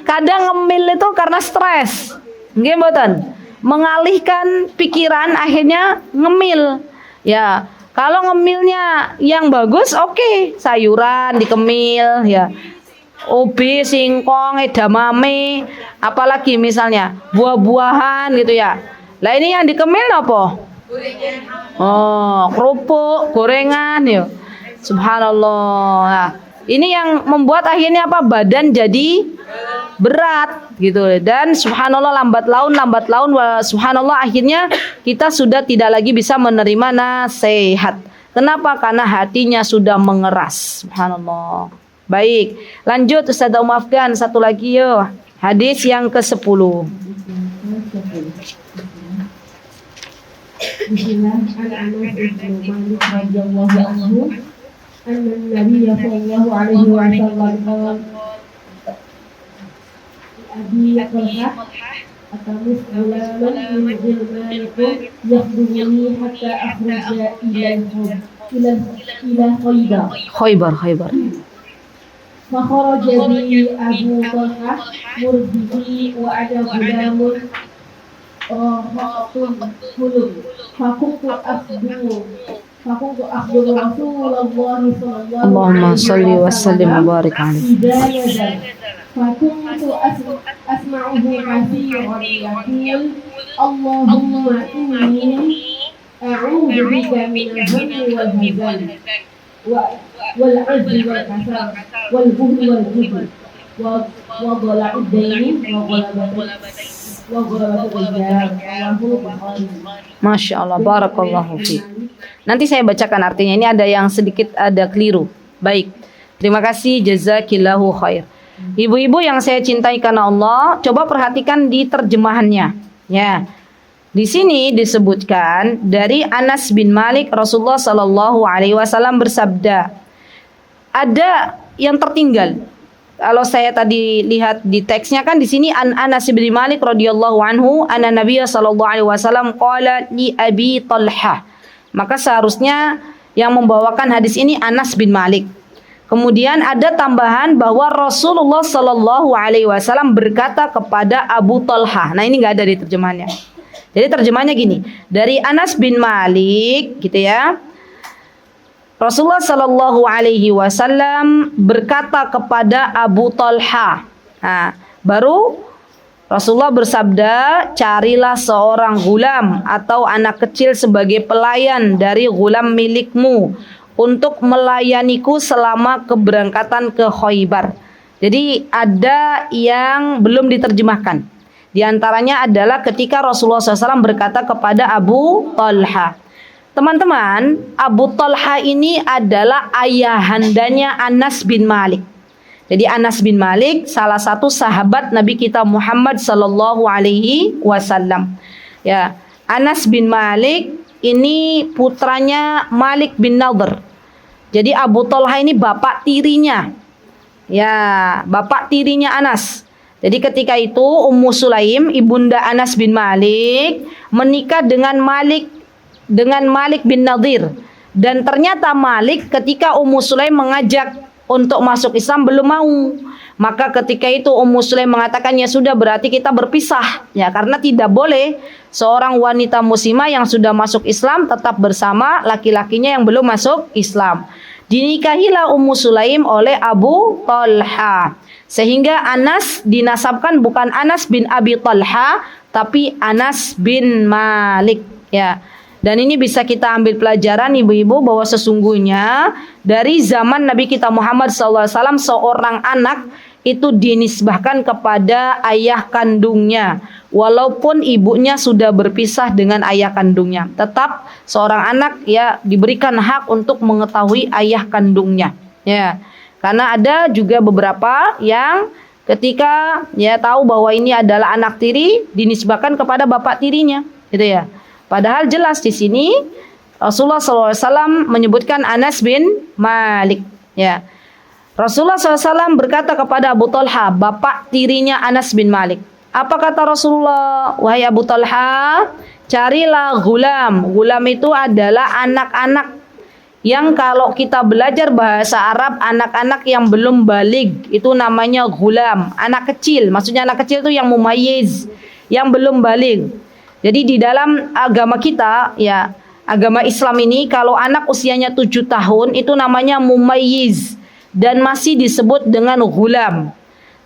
Kadang ngemil itu karena stres. Nggih mboten? mengalihkan pikiran, akhirnya ngemil. Ya, kalau ngemilnya yang bagus, oke, sayuran dikemil, ya. Ubi, singkong, edamame, apalagi misalnya buah-buahan gitu ya. Lah ini yang dikemil apa? Oh, kerupuk, gorengan ya. Subhanallah. Nah, ini yang membuat akhirnya apa? Badan jadi berat gitu. Dan subhanallah lambat laun subhanallah akhirnya kita sudah tidak lagi bisa menerima nasihat. Kenapa? Karena hatinya sudah mengeras. Subhanallah. Baik, lanjut Ustazah Afgan, satu lagi yuk. Hadis yang ke-10. Bismillah, an Anas bin Malik radhiyallahu anhu, anna Nabi sallallahu alaihi wasallam qala Abi Talha atamis gulaman min gulmanikum yakhdumuni hatta akhruja ila Khaybar. فخرج بي أبو طلحة مرضي وأنا غلام راهقة حلم فكنت أخدم رسول الله صلى الله اللهم عليه صل وسلم وبارك عليه. إذا نزل فكنت أسمعه كثيرا يقول اللهم إني أعوذ بك من الهم والهزل والعجز والكسل والبخل والجبن وضلع الدين وغلبة الرجال. Masya Allah, barakallahu fiik. Nanti saya bacakan artinya. Ini ada yang sedikit ada keliru. Baik, terima kasih, jazakillahu khair. Ibu-ibu yang saya cintai karena Allah, coba perhatikan di terjemahannya. Ya, di sini disebutkan dari Anas bin Malik, Rasulullah Sallallahu Alaihi Wasallam bersabda. Ada yang tertinggal. Kalau saya tadi lihat di teksnya kan di sini Anas bin Malik radhiyallahu anhu, anna Nabiya sallallahu alaihi wasallam qala li Abi Talha. Maka seharusnya yang membawakan hadis ini Anas bin Malik. Kemudian ada tambahan bahwa Rasulullah sallallahu alaihi wasallam berkata kepada Abu Talha. Nah, ini enggak ada di terjemahannya. Jadi terjemahannya gini, dari Anas bin Malik gitu ya. Rasulullah Shallallahu Alaihi Wasallam berkata kepada Abu Talha. Nah, baru Rasulullah bersabda, carilah seorang gulam atau anak kecil sebagai pelayan dari gulam milikmu untuk melayaniku selama keberangkatan ke Khaybar. Jadi ada yang belum diterjemahkan. Di antaranya adalah ketika Rasulullah SAW berkata kepada Abu Talha. Teman-teman, Abu Talha ini adalah ayahandanya Anas bin Malik. Jadi Anas bin Malik salah satu sahabat Nabi kita Muhammad sallallahu alaihi wasallam. Ya, Anas bin Malik ini putranya Malik bin Nadhr. Jadi Abu Talha ini bapak tirinya. Ya, bapak tirinya Anas. Jadi ketika itu Ummu Sulaim, ibunda Anas bin Malik, menikah dengan Malik bin Nadhr. Dan ternyata Malik ketika Ummu Sulaim mengajak untuk masuk Islam belum mau. Maka ketika itu Ummu Sulaim mengatakan, ya sudah berarti kita berpisah. Ya, karena tidak boleh seorang wanita muslimah yang sudah masuk Islam tetap bersama laki-lakinya yang belum masuk Islam. Dinikahilah Ummu Sulaim oleh Abu Talha. Sehingga Anas dinasabkan bukan Anas bin Abi Talha, tapi Anas bin Malik. Ya. Dan ini bisa kita ambil pelajaran ibu-ibu bahwa sesungguhnya dari zaman Nabi kita Muhammad SAW seorang anak itu dinisbahkan kepada ayah kandungnya. Walaupun ibunya sudah berpisah dengan ayah kandungnya, tetap seorang anak ya diberikan hak untuk mengetahui ayah kandungnya. Ya, karena ada juga beberapa yang ketika ya tahu bahwa ini adalah anak tiri dinisbahkan kepada bapak tirinya, gitu ya. Padahal jelas di sini Rasulullah SAW menyebutkan Anas bin Malik. Ya, Rasulullah SAW berkata kepada Abu Talha, bapak tirinya Anas bin Malik. Apa kata Rasulullah? Wahai Abu Talha, carilah gulam. Gulam itu adalah anak-anak yang kalau kita belajar bahasa Arab, anak-anak yang belum balig itu namanya gulam. Anak kecil, maksudnya anak kecil itu yang mumayyiz, yang belum balig. Jadi di dalam agama kita, ya, agama Islam ini, kalau anak usianya 7 tahun itu namanya mumayyiz dan masih disebut dengan ghulam.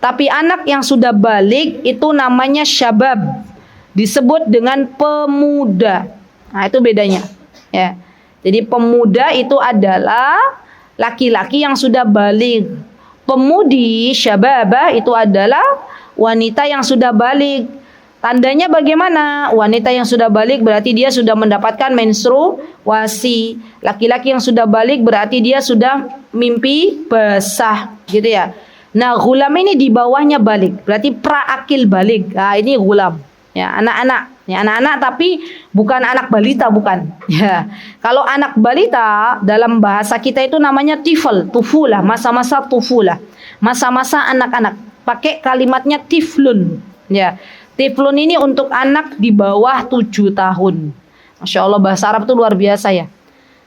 Tapi anak yang sudah balik itu namanya syabab, disebut dengan pemuda. Nah, itu bedanya, ya. Jadi pemuda itu adalah laki-laki yang sudah balik. Pemudi syababah itu adalah wanita yang sudah balik. Tandanya bagaimana? Wanita yang sudah balik berarti dia sudah mendapatkan menstruasi. Laki-laki yang sudah balik berarti dia sudah mimpi basah, gitu ya. Nah, ghulam ini di bawahnya balik, berarti praakil balik. Nah, ini ghulam. Ya, anak-anak. Ya, anak-anak tapi bukan anak balita, bukan. Ya. Kalau anak balita dalam bahasa kita itu namanya tifl, tufulah, masa-masa tufulah. Masa-masa anak-anak. Pakai kalimatnya tiflun. Ya. Tiflun ini untuk anak di bawah 7 tahun. Masya Allah, bahasa Arab itu luar biasa ya.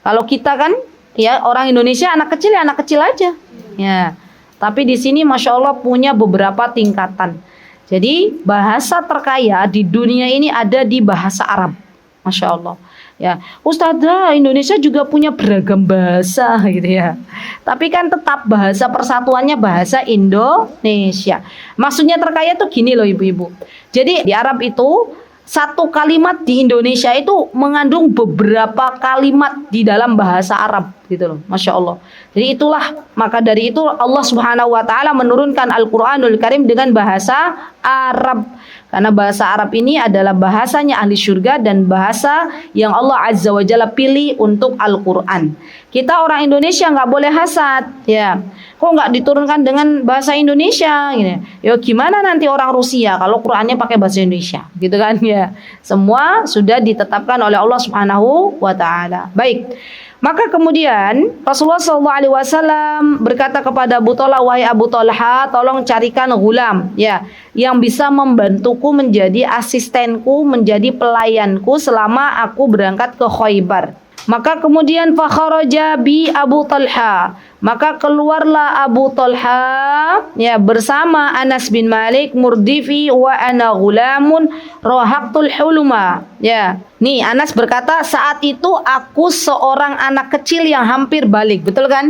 Kalau kita kan, ya orang Indonesia anak kecil ya anak kecil aja. Ya. Tapi di sini Masya Allah punya beberapa tingkatan. Jadi bahasa terkaya di dunia ini ada di bahasa Arab. Masya Allah. Ya, Ustazah, Indonesia juga punya beragam bahasa gitu ya. Tapi kan tetap bahasa persatuannya bahasa Indonesia. Maksudnya terkaya tuh gini loh ibu-ibu. Jadi di Arab itu satu kalimat di Indonesia itu mengandung beberapa kalimat di dalam bahasa Arab gitu loh. Masya Allah. Jadi itulah, maka dari itu Allah Subhanahu wa ta'ala menurunkan Al-Quranul Karim dengan bahasa Arab. Karena bahasa Arab ini adalah bahasanya ahli surga dan bahasa yang Allah Azza wa Jalla pilih untuk Al-Quran. Kita orang Indonesia nggak boleh hasad, ya. Kok nggak diturunkan dengan bahasa Indonesia? Gitu. Ya gimana nanti orang Rusia kalau Qurannya pakai bahasa Indonesia, gitu kan ya? Semua sudah ditetapkan oleh Allah Subhanahu wa Ta'ala. Baik. Maka kemudian Rasulullah SAW berkata kepada Abu Talha, wahai Abu Talha, tolong carikan ghulam, ya, yang bisa membantuku menjadi asistenku, menjadi pelayanku selama aku berangkat ke Khaybar. Maka kemudian fakharaja bi Abu Talha, maka keluarlah Abu Talha, ya, bersama Anas bin Malik murdifi wa ana ghulamun rahaqtul huluma. Ya, nih Anas berkata saat itu aku seorang anak kecil yang hampir balik, betul kan?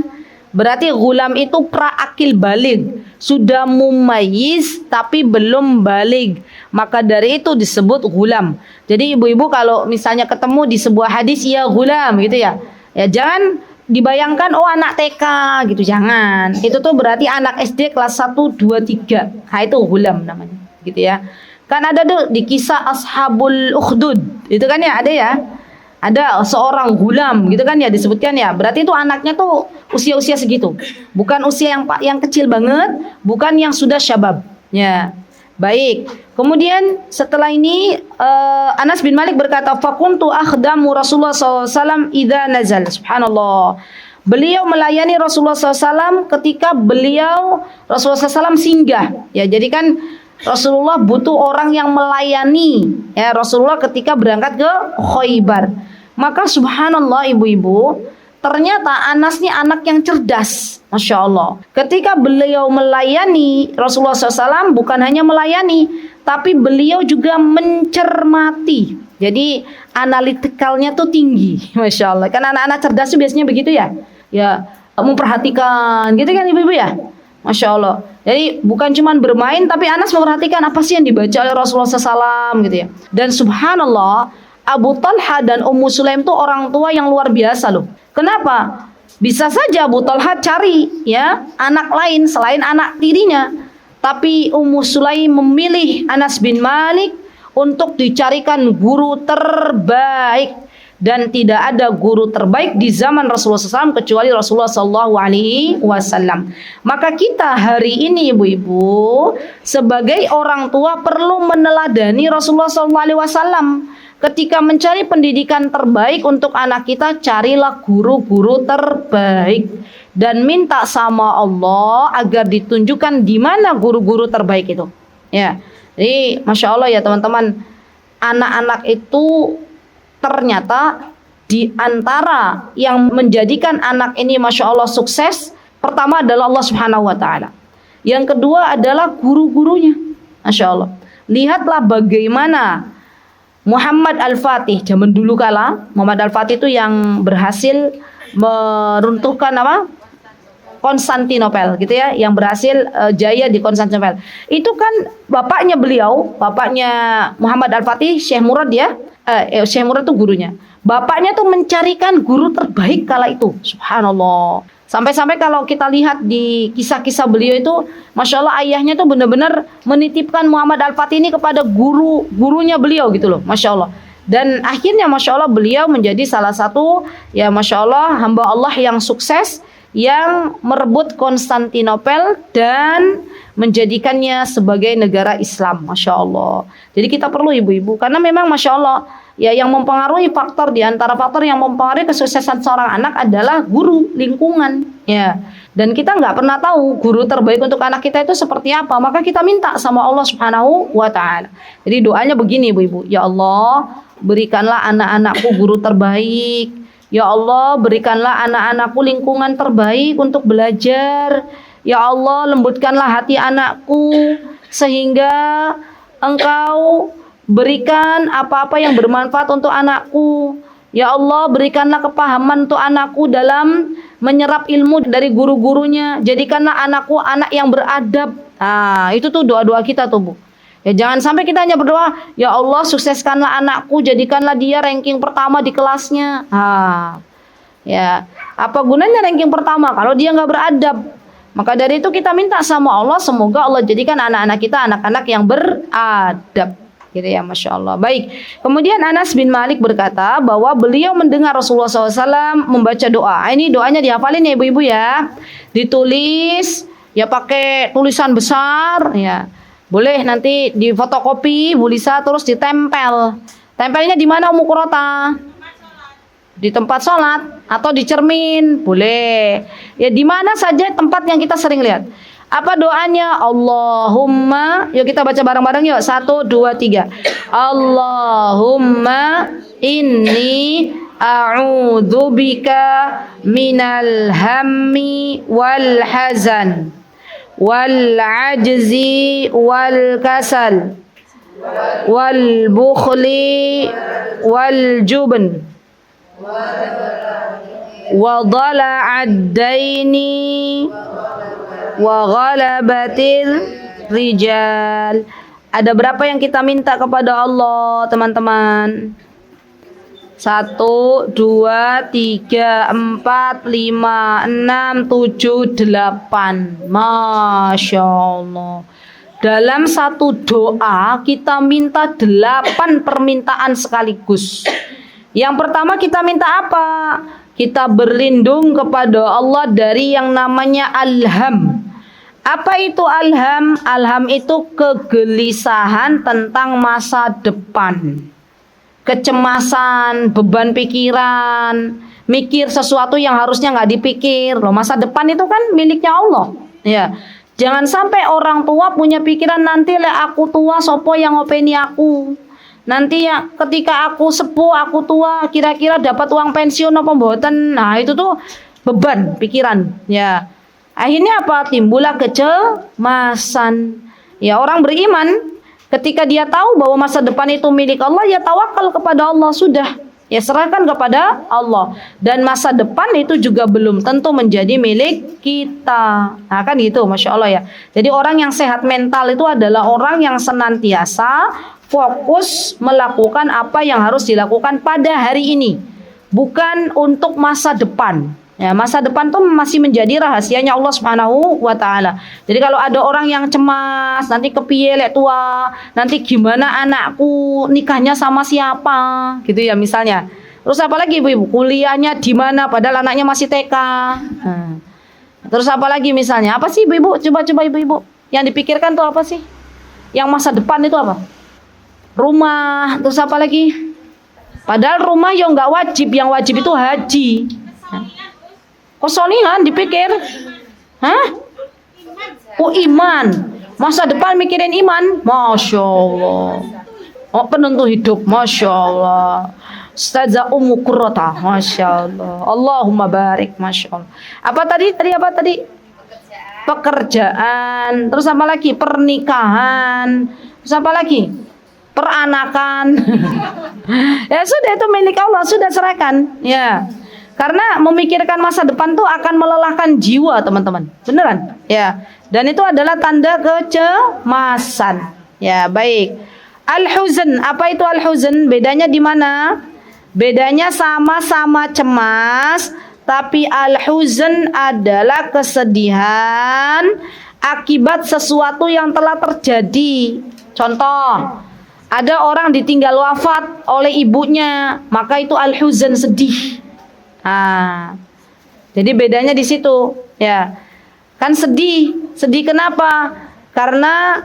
Berarti ghulam itu praakil balik, sudah mumayyiz tapi belum balik. Maka dari itu disebut ghulam. Jadi ibu-ibu kalau misalnya ketemu di sebuah hadis ya ghulam gitu ya. Ya jangan dibayangkan oh anak TK gitu, jangan. Itu tuh berarti anak SD kelas 1 2 3. Nah, itu ghulam namanya, gitu ya. Kan ada tuh di kisah Ashabul Ukhdud. Itu kan ya ada ya. Ada seorang ghulam gitu kan ya disebutkan ya. Berarti itu anaknya tuh usia-usia segitu. Bukan usia yang kecil banget, bukan yang sudah syabab. Ya. Baik. Kemudian setelah ini Anas bin Malik berkata, "Fakuntu akhdamu Rasulullah SAW idza nazal." Subhanallah. Beliau melayani Rasulullah SAW ketika Rasulullah SAW singgah. Ya, jadi kan Rasulullah butuh orang yang melayani ya Rasulullah ketika berangkat ke Khaybar. Maka subhanallah ibu-ibu, ternyata Anas ini anak yang cerdas, Masya Allah. Ketika beliau melayani Rasulullah SAW, bukan hanya melayani, tapi beliau juga mencermati. Jadi analitikalnya tuh tinggi, Masya Allah. Kan anak-anak cerdas itu biasanya begitu ya. Ya, memperhatikan gitu kan ibu-ibu ya. Masya Allah. Jadi bukan cuma bermain, tapi Anas memperhatikan apa sih yang dibaca oleh Rasulullah SAW gitu ya. Dan subhanallah, Abu Talha dan Ummu Sulaim itu orang tua yang luar biasa loh. Kenapa? Bisa saja Abu Talha cari ya anak lain selain anak tirinya, tapi Ummu Sulaim memilih Anas bin Malik untuk dicarikan guru terbaik. Dan tidak ada guru terbaik di zaman Rasulullah SAW kecuali Rasulullah SAW. Maka kita hari ini ibu-ibu sebagai orang tua perlu meneladani Rasulullah SAW. Ketika mencari pendidikan terbaik untuk anak kita, carilah guru-guru terbaik dan minta sama Allah agar ditunjukkan di mana guru-guru terbaik itu. Ya, jadi masya Allah ya teman-teman, anak-anak itu ternyata di antara yang menjadikan anak ini masya Allah sukses, pertama adalah Allah Subhanahu wa Ta'ala. Yang kedua adalah guru-gurunya, masya Allah. Lihatlah bagaimana Muhammad Al-Fatih, zaman dulu kala, Muhammad Al-Fatih itu yang berhasil meruntuhkan apa? Konstantinopel gitu ya, yang berhasil jaya di Konstantinopel. Itu kan bapaknya Muhammad Al-Fatih, Syekh Murad ya. Syekh Murad itu gurunya. Bapaknya tuh mencarikan guru terbaik kala itu. Subhanallah. Sampai-sampai kalau kita lihat di kisah-kisah beliau itu, Masya Allah ayahnya tuh benar-benar menitipkan Muhammad Al-Fatih ini kepada gurunya beliau gitu loh. Masya Allah. Dan akhirnya Masya Allah beliau menjadi salah satu ya Masya Allah hamba Allah yang sukses, yang merebut Konstantinopel dan menjadikannya sebagai negara Islam. Masya Allah. Jadi kita perlu ibu-ibu, karena memang Masya Allah ya yang mempengaruhi faktor, di antara faktor yang mempengaruhi kesuksesan seorang anak adalah guru, lingkungan ya. Dan kita nggak pernah tahu guru terbaik untuk anak kita itu seperti apa, maka kita minta sama Allah Subhanahu wa Ta'ala. Jadi doanya begini ibu-ibu, ya Allah berikanlah anak-anakku guru terbaik. Ya Allah, berikanlah anak-anakku lingkungan terbaik untuk belajar. Ya Allah, lembutkanlah hati anakku sehingga Engkau berikan apa-apa yang bermanfaat untuk anakku. Ya Allah, berikanlah kepahaman untuk anakku dalam menyerap ilmu dari guru-gurunya. Jadikanlah anakku anak yang beradab. Nah, itu tuh doa-doa kita tuh, Bu. Ya jangan sampai kita hanya berdoa, ya Allah sukseskanlah anakku, jadikanlah dia ranking pertama di kelasnya. Ya, apa gunanya ranking pertama kalau dia nggak beradab? Maka dari itu kita minta sama Allah, semoga Allah jadikan anak-anak kita anak-anak yang beradab. Gitu ya, Masya Allah. Baik, kemudian Anas bin Malik berkata bahwa beliau mendengar Rasulullah SAW membaca doa. Ini doanya dihafalin ya ibu-ibu ya. Ditulis, ya pakai tulisan besar ya. Boleh nanti di fotokopi, Bu Lisa, terus ditempel. Tempelnya di mana Ummu Qurrata? Di tempat sholat atau di cermin, boleh. Ya di mana saja tempat yang kita sering lihat. Apa doanya? Allahumma, yuk kita baca bareng-bareng yuk. 1, 2, 3. Allahumma inni a'udzubika minal hammi wal hazan wal ajzi wal kasal wal bukhli wal jubn wa dhala'ad daini wa ghalabatil rijal. Ada berapa yang kita minta kepada Allah, teman-teman? 1, 2, 3, 4, 5, 6, 7, 8. Masya Allah. Dalam satu doa kita minta 8 permintaan sekaligus. Yang pertama kita minta apa? Kita berlindung kepada Allah dari yang namanya alham. Apa itu alham? Alham itu kegelisahan tentang masa depan. Kecemasan, beban pikiran, mikir sesuatu yang harusnya nggak dipikir. Loh, masa depan itu kan miliknya Allah. Ya, jangan sampai orang tua punya pikiran nanti aku tua sopo yang ngopeni aku. Nanti ya ketika aku sepuh, aku tua, kira-kira dapat uang pensiun apa mboten. Nah, itu tuh beban pikiran. Ya, akhirnya apa? Timbullah kecemasan. Ya, orang beriman ketika dia tahu bahwa masa depan itu milik Allah, ya tawakal kepada Allah, sudah. Ya serahkan kepada Allah. Dan masa depan itu juga belum tentu menjadi milik kita. Nah kan gitu, Masya Allah ya. Jadi orang yang sehat mental itu adalah orang yang senantiasa fokus melakukan apa yang harus dilakukan pada hari ini, bukan untuk masa depan. Ya, masa depan tuh masih menjadi rahasianya Allah Subhanahu wa Ta'ala. Jadi kalau ada orang yang cemas, nanti kepiye lek tua, nanti gimana anakku nikahnya sama siapa, gitu ya misalnya. Terus apa lagi ibu-ibu? Kuliahnya di mana padahal anaknya masih TK. Terus apa lagi misalnya? Apa sih ibu-ibu? Coba-coba ibu-ibu. Yang dipikirkan tuh apa sih? Yang masa depan itu apa? Rumah. Terus apa lagi? Padahal rumah yang nggak wajib, yang wajib itu haji. Kesolihan dipikir. Hah? Oh iman. Masa depan mikirin iman. Masya Allah. Oh penentu hidup. Masya Allah. Ustazah Ummu Qurrata. Masya Allah. Allahumma barik. Masya Allah. Apa tadi? Apa tadi? Pekerjaan. Terus apa lagi? Pernikahan. Terus apa lagi? peranakan. Ya sudah, itu milik Allah, sudah serahkan. Ya. Karena memikirkan masa depan tuh akan melelahkan jiwa, teman-teman. Beneran? Ya. Dan itu adalah tanda kecemasan. Ya, baik. Al-huzn, apa itu al-huzn? Bedanya di mana? Bedanya sama-sama cemas, tapi al-huzn adalah kesedihan akibat sesuatu yang telah terjadi. Contoh, ada orang ditinggal wafat oleh ibunya, maka itu al-huzn, sedih. Jadi bedanya di situ, ya. Kan sedih. Sedih kenapa? Karena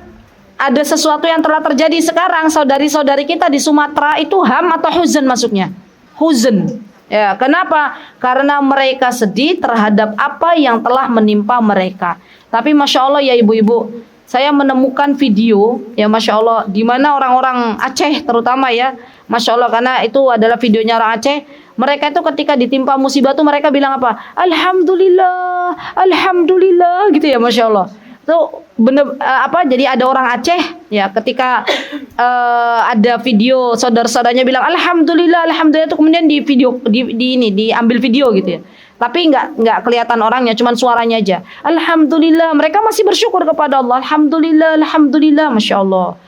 ada sesuatu yang telah terjadi sekarang. Saudari-saudari kita di Sumatera itu ham atau huzn masuknya? Huzn. Ya, kenapa? Karena mereka sedih terhadap apa yang telah menimpa mereka. Tapi Masya Allah ya ibu-ibu, saya menemukan video, ya Masya Allah, di mana orang-orang Aceh terutama ya, Masya Allah, karena itu adalah videonya orang Aceh. Mereka itu ketika ditimpa musibah tuh mereka bilang apa? Alhamdulillah, Alhamdulillah, gitu ya Masya Allah. Itu bener jadi ada orang Aceh ya, ketika ada video saudara-saudaranya bilang Alhamdulillah, Alhamdulillah, itu kemudian di video diambil video gitu ya. Tapi nggak kelihatan orangnya, cuman suaranya aja. Alhamdulillah, mereka masih bersyukur kepada Allah. Alhamdulillah, Alhamdulillah, Masya Allah.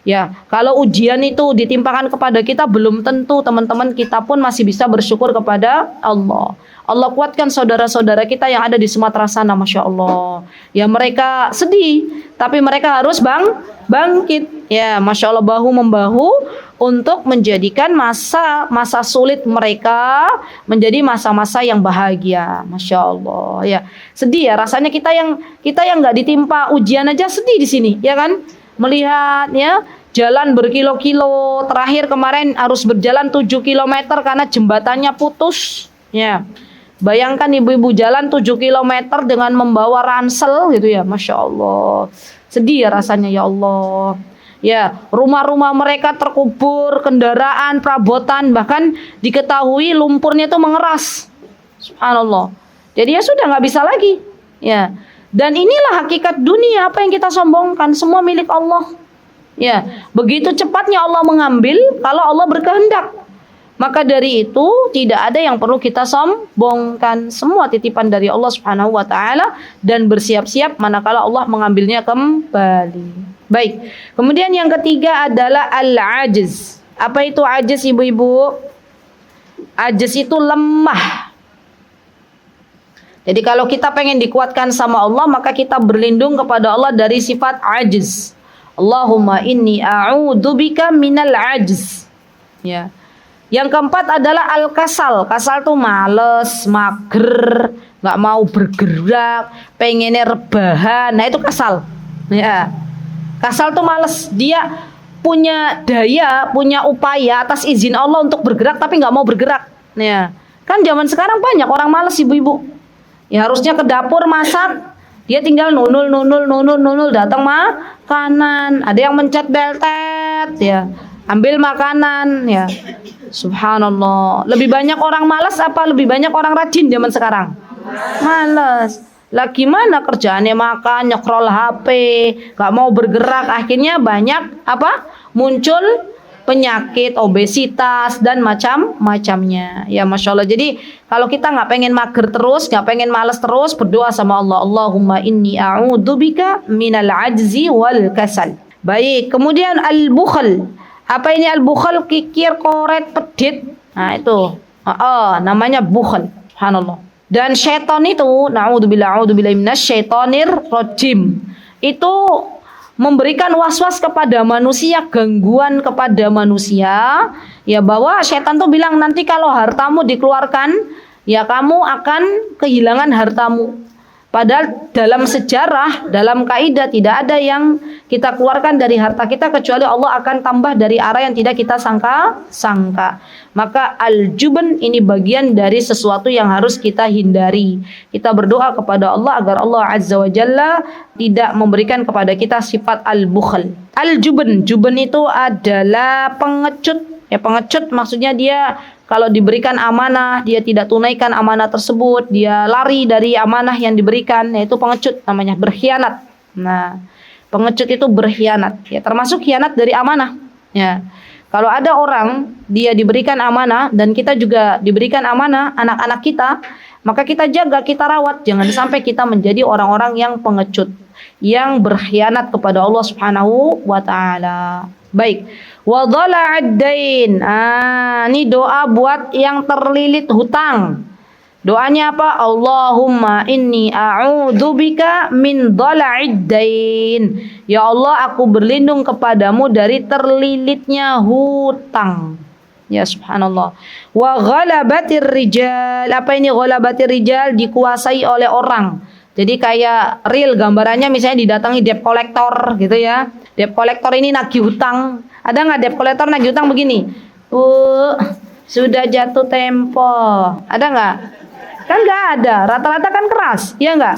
Ya, kalau ujian itu ditimpakan kepada kita, belum tentu teman-teman kita pun masih bisa bersyukur kepada Allah. Allah kuatkan saudara-saudara kita yang ada di Sumatera sana, Masya Allah. Ya, mereka sedih, tapi mereka harus bangkit. Ya, Masya Allah, bahu-membahu untuk menjadikan masa sulit mereka menjadi masa-masa yang bahagia. Masya Allah. Ya, sedih ya rasanya kita yang nggak ditimpa ujian aja sedih di sini, ya kan? Melihat ya jalan berkilo-kilo, terakhir kemarin harus berjalan 7 km karena jembatannya putus. Ya, bayangkan ibu-ibu jalan 7 km dengan membawa ransel gitu ya, Masya Allah. Sedih ya rasanya ya Allah. Ya, rumah-rumah mereka terkubur, kendaraan, perabotan, bahkan diketahui lumpurnya itu mengeras. Subhanallah. Jadi ya sudah nggak bisa lagi. Ya. Dan inilah hakikat dunia, apa yang kita sombongkan, semua milik Allah. Ya, begitu cepatnya Allah mengambil kalau Allah berkehendak. Maka dari itu tidak ada yang perlu kita sombongkan, semua titipan dari Allah Subhanahu wa taala, dan bersiap-siap manakala Allah mengambilnya kembali. Baik. Kemudian yang ketiga adalah al-ajiz. Apa itu ajiz, ibu-ibu? Ajiz itu lemah. Jadi kalau kita pengen dikuatkan sama Allah, maka kita berlindung kepada Allah dari sifat ajiz. Allahumma inni a'udzubika minal ajiz. Ya. Yang keempat adalah al-kasal. Kasal tuh males, mager, nggak mau bergerak, pengennya rebahan. Nah itu kasal. Ya. Kasal tuh males. Dia punya daya, punya upaya atas izin Allah untuk bergerak, tapi nggak mau bergerak. Ya. Kan zaman sekarang banyak orang males, ibu-ibu. Ya harusnya ke dapur masak, dia tinggal nunul datang makanan. Ada yang mencet beltet ya, ambil makanan ya. Subhanallah. Lebih banyak orang malas apa lebih banyak orang rajin zaman sekarang? Malas. Lah gimana kerjaannya makan, nyekrol HP, gak mau bergerak, akhirnya banyak apa? Muncul penyakit, obesitas, dan macam-macamnya. Ya Masya Allah. Jadi kalau kita nggak pengen mager terus, nggak pengen malas terus, berdoa sama Allah. Allahumma inni a'udzubika minal ajzi wal kasal. Baik. Kemudian al-bukhl. Apa ini al-bukhl? Kikir, koret, pedit. Nah itu. Namanya bukhl. Subhanallah. Dan syaitan itu, na'udzubillah minasyaitonir rajim. Itu memberikan was-was kepada manusia, gangguan kepada manusia, ya bahwa setan tuh bilang nanti kalau hartamu dikeluarkan, ya kamu akan kehilangan hartamu. Padahal dalam sejarah, dalam kaidah tidak ada yang kita keluarkan dari harta kita kecuali Allah akan tambah dari arah yang tidak kita sangka. Maka al-jubn ini bagian dari sesuatu yang harus kita hindari. Kita berdoa kepada Allah agar Allah Azza wa Jalla tidak memberikan kepada kita sifat al-bukhl. Al-jubn, jubn itu adalah pengecut. Ya, pengecut maksudnya dia kalau diberikan amanah, dia tidak tunaikan amanah tersebut, dia lari dari amanah yang diberikan, yaitu pengecut namanya, berkhianat. Nah, pengecut itu berkhianat, ya termasuk khianat dari amanah. Ya. Kalau ada orang dia diberikan amanah dan kita juga diberikan amanah anak-anak kita, maka kita jaga, kita rawat, jangan sampai kita menjadi orang-orang yang pengecut, yang berkhianat kepada Allah Subhanahu wa taala. Baik. Wa dhala'ad dain. Ini doa buat yang terlilit hutang. Doanya apa? Allahumma inni a'udzubika min dhala'id dain. Ya Allah, aku berlindung kepadamu dari terlilitnya hutang. Ya subhanallah. Wa ghalabatir rijal. Apa ini ghalabatir rijal? Dikuasai oleh orang. Jadi kayak real gambarannya misalnya didatangi debt collector gitu ya. Debt collector ini nagih hutang. Ada nggak debt collector nagih hutang begini? Sudah jatuh tempo. Ada nggak? Kan nggak ada. Rata-rata kan keras, ya nggak?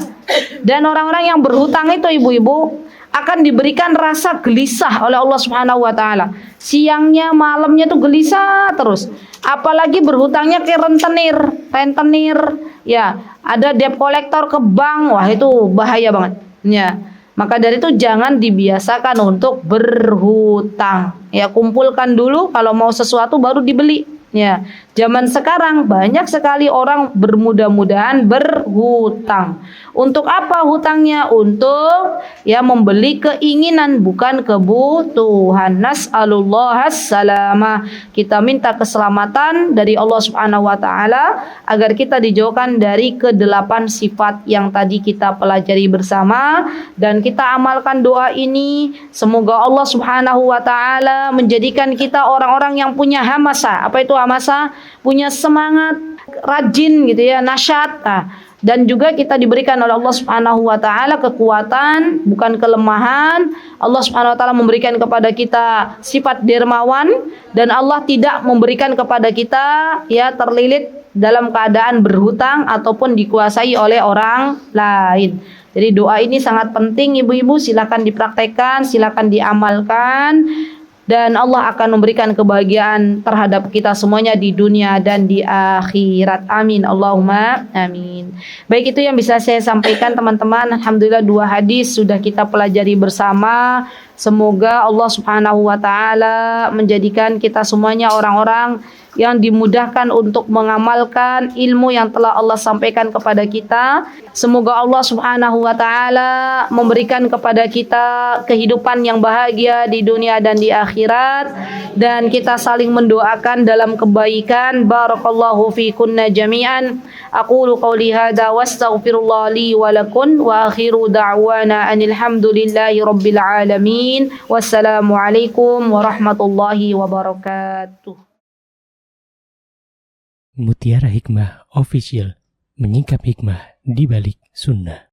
Dan orang-orang yang berhutang itu ibu-ibu akan diberikan rasa gelisah oleh Allah Subhanahu wa taala. Siangnya, malamnya tuh gelisah terus. Apalagi berhutangnya ke rentenir. Ya, ada debt collector ke bank. Wah, itu bahaya banget. Ya. Maka dari itu jangan dibiasakan untuk berhutang. Ya, kumpulkan dulu, kalau mau sesuatu baru dibeli. Ya, zaman sekarang banyak sekali orang bermudah-mudahan berhutang. Untuk apa hutangnya? Untuk ya membeli keinginan, bukan kebutuhan. Nas'alullahas salamah. Kita minta keselamatan dari Allah Subhanahu wa taala agar kita dijauhkan dari kedelapan sifat yang tadi kita pelajari bersama, dan kita amalkan doa ini. Semoga Allah Subhanahu wa taala menjadikan kita orang-orang yang punya hamasa. Apa itu hamasa? Punya semangat, rajin gitu ya, nasyat. Dan juga kita diberikan oleh Allah Subhanahu wa taala kekuatan, bukan kelemahan. Allah Subhanahu wa taala memberikan kepada kita sifat dermawan, dan Allah tidak memberikan kepada kita ya terlilit dalam keadaan berhutang ataupun dikuasai oleh orang lain. Jadi doa ini sangat penting ibu-ibu, silakan dipraktekkan, silakan diamalkan. Dan Allah akan memberikan kebahagiaan terhadap kita semuanya di dunia dan di akhirat. Amin. Allahumma amin. Baik, itu yang bisa saya sampaikan teman-teman. Alhamdulillah 2 hadis sudah kita pelajari bersama. Semoga Allah Subhanahu wa taala menjadikan kita semuanya orang-orang yang dimudahkan untuk mengamalkan ilmu yang telah Allah sampaikan kepada kita. Semoga Allah Subhanahu wa taala memberikan kepada kita kehidupan yang bahagia di dunia dan di akhirat, dan kita saling mendoakan dalam kebaikan. Barakallahu fikunna jami'an. Aqulu qauli hadza wastaghfirullah li wa lakum wa akhiru da'wana anil hamdulillahi rabbil alamin. Wassalamualaikum warahmatullahi wabarakatuh. Mutiara Hikmah Official, menyingkap hikmah di balik sunnah.